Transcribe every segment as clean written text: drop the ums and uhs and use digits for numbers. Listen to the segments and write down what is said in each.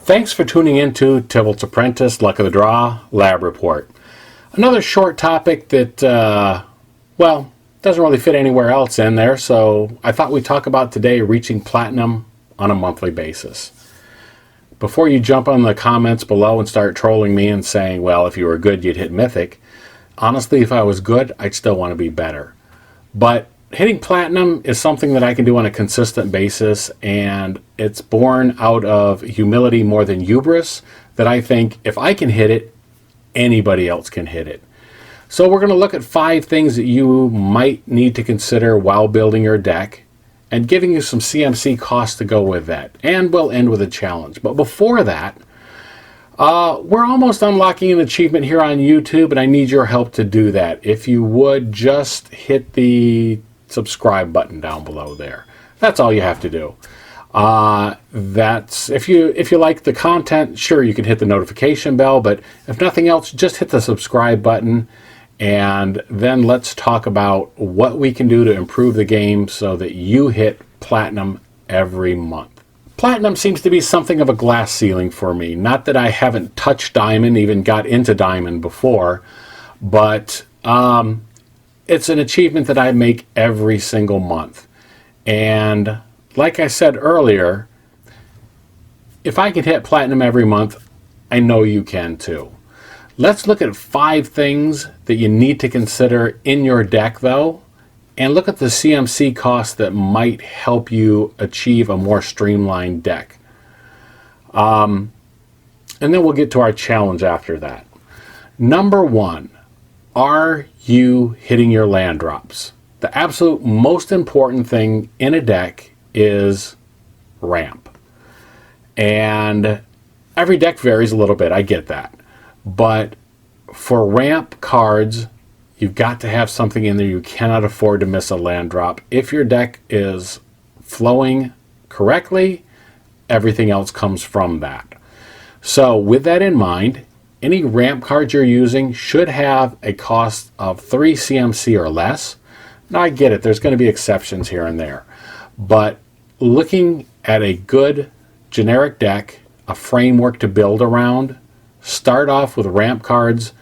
Thanks for tuning in to Tibalt's Apprentice Luck of the Draw Lab Report. Another short topic that, doesn't really fit anywhere else in there, so I thought we'd talk about today reaching platinum on a monthly basis. Before you jump on the comments below and start trolling me and saying, well, if you were good, you'd hit Mythic. Honestly, if I was good, I'd still want to be better. But hitting platinum is something that I can do on a consistent basis, and it's born out of humility more than hubris, that I think if I can hit it, anybody else can hit it. So we're going to look at 5 things that you might need to consider while building your deck, and giving you some CMC costs to go with that. And we'll end with a challenge. But before that, we're almost unlocking an achievement here on YouTube, and I need your help to do that. If you would, just hit the subscribe button down below there. That's all you have to do. That's if you like the content, sure, you can hit the notification bell, but if nothing else, just hit the subscribe button, and then let's talk about what we can do to improve the game so that you hit platinum every month. Platinum seems to be something of a glass ceiling for me. Not that I haven't touched diamond, even got into diamond before, but it's an achievement that I make every single month. And like I said earlier, if I can hit platinum every month, I know you can too. Let's look at 5 things that you need to consider in your deck though, and look at the CMC costs that might help you achieve a more streamlined deck. And then we'll get to our challenge after that. Number 1, are you hitting your land drops? The absolute most important thing in a deck is ramp. And every deck varies a little bit, I get that. But for ramp cards, you've got to have something in there. You cannot afford to miss a land drop. If your deck is flowing correctly, everything else comes from that. So with that in mind, any ramp cards you're using should have a cost of 3 CMC or less. Now I get it, there's going to be exceptions here and there. But looking at a good generic deck, a framework to build around, start off with ramp cards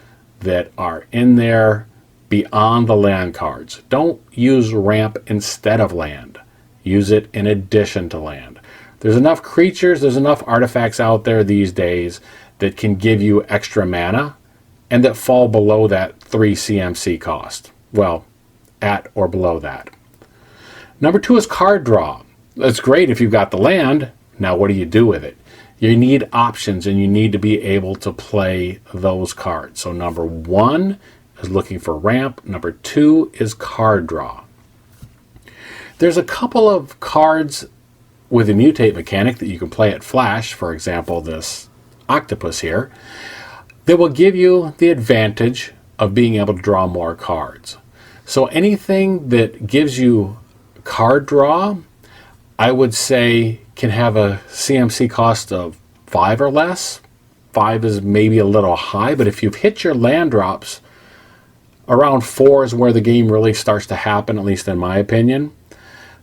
that are in there beyond the land cards. Don't use ramp instead of land. Use it in addition to land. There's enough creatures, there's enough artifacts out there these days that can give you extra mana and that fall below that 3 CMC cost. Well, at or below that. Number 2 is card draw. That's great if you've got the land. Now what do you do with it? You need options, and you need to be able to play those cards. So number 1 is looking for ramp. Number 2 is card draw. There's a couple of cards with a mutate mechanic that you can play at flash. For example, this octopus here, that will give you the advantage of being able to draw more cards. So anything that gives you card draw, I would say can have a CMC cost of 5 or less. 5 is maybe a little high, but if you've hit your land drops, around 4 is where the game really starts to happen, at least in my opinion.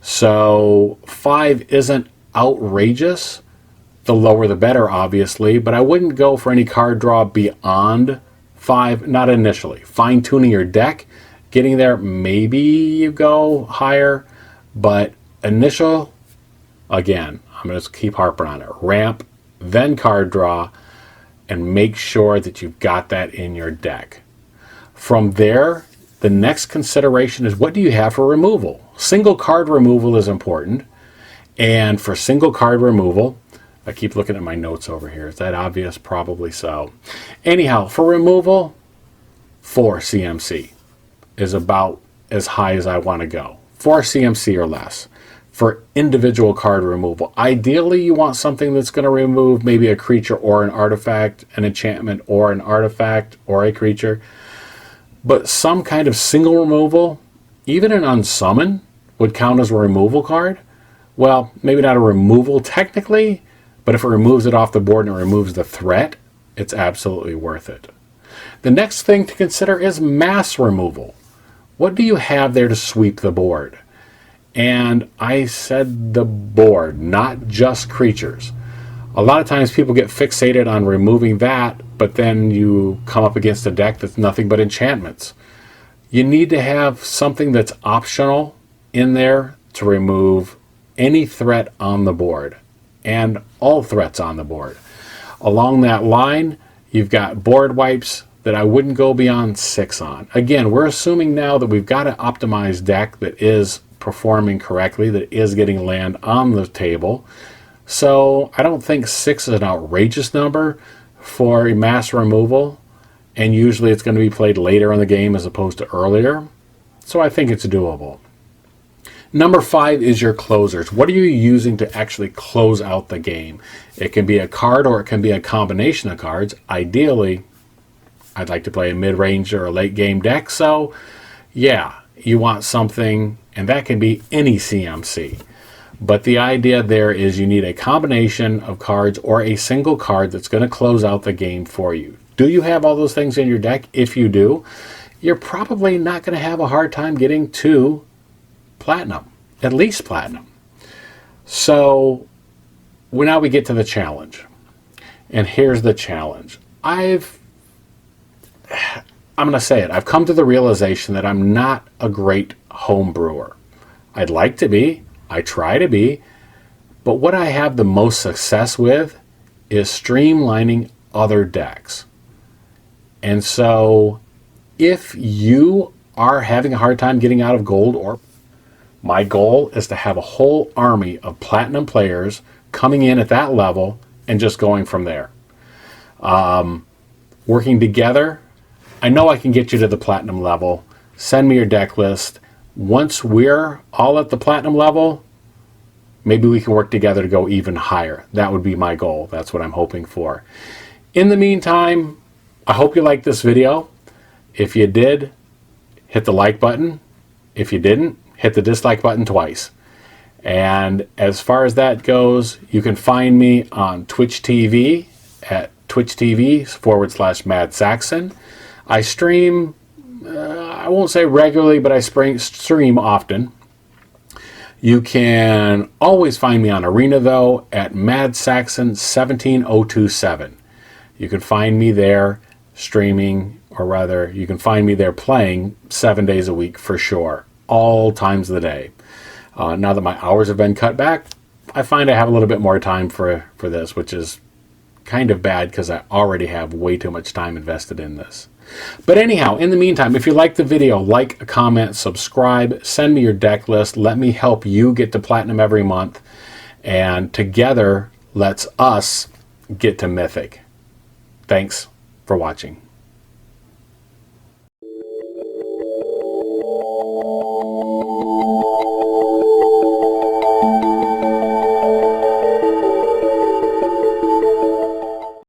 So 5 isn't outrageous. The lower the better, obviously, but I wouldn't go for any card draw beyond 5, not initially. Fine-tuning your deck, getting there, maybe you go higher, but initial, again, I'm going to keep harping on it. Ramp, then card draw, and make sure that you've got that in your deck. From there, the next consideration is, what do you have for removal? Single card removal is important, and for single card removal, I keep looking at my notes over here. Is that obvious? Probably so. Anyhow, for removal, 4 CMC is about as high as I want to go. 4 CMC or less for individual card removal. Ideally, you want something that's going to remove maybe a creature or an artifact, an enchantment or an artifact or a creature. But some kind of single removal, even an unsummon, would count as a removal card. Well, maybe not a removal technically, but if it removes it off the board and it removes the threat, it's absolutely worth it. The next thing to consider is mass removal. What do you have there to sweep the board? And I said the board, not just creatures. A lot of times people get fixated on removing that, but then you come up against a deck that's nothing but enchantments. You need to have something that's optional in there to remove any threat on the board and all threats on the board. Along that line, you've got board wipes that I wouldn't go beyond 6 on. Again, we're assuming now that we've got an optimized deck that is performing correctly, that is getting land on the table. So I don't think 6 is an outrageous number for a mass removal, and usually it's going to be played later in the game as opposed to earlier. So I think it's doable. Number 5 is your closers. What are you using to actually close out the game? It can be a card or it can be a combination of cards. Ideally, I'd like to play a mid-range or a late-game deck. So, yeah, you want something, and that can be any CMC. But the idea there is you need a combination of cards or a single card that's going to close out the game for you. Do you have all those things in your deck? If you do, you're probably not going to have a hard time getting to platinum, at least platinum. So now we get to the challenge. And here's the challenge. I'm going to say it. I've come to the realization that I'm not a great home brewer. I'd like to be. I try to be. But what I have the most success with is streamlining other decks. And so if you are having a hard time getting out of gold, or my goal is to have a whole army of platinum players coming in at that level and just going from there. Working together, I know I can get you to the platinum level. Send me your deck list. Once we're all at the platinum level, maybe we can work together to go even higher. That would be my goal. That's what I'm hoping for. In the meantime, I hope you liked this video. If you did, hit the like button. If you didn't, hit the dislike button twice. And as far as that goes, you can find me on Twitch TV at twitch.tv/Mad Saxon. I stream, I won't say regularly, but I stream often. You can always find me on Arena, though, at Mad Saxon 17027. You can find me there streaming, or rather, you can find me there playing 7 days a week for sure, all times of the day. Now that my hours have been cut back, I find I have a little bit more time for this, which is kind of bad because I already have way too much time invested in this. But anyhow, in the meantime, if you like the video, like, comment, subscribe, send me your deck list. Let me help you get to platinum every month. And together, let's us get to Mythic. Thanks for watching.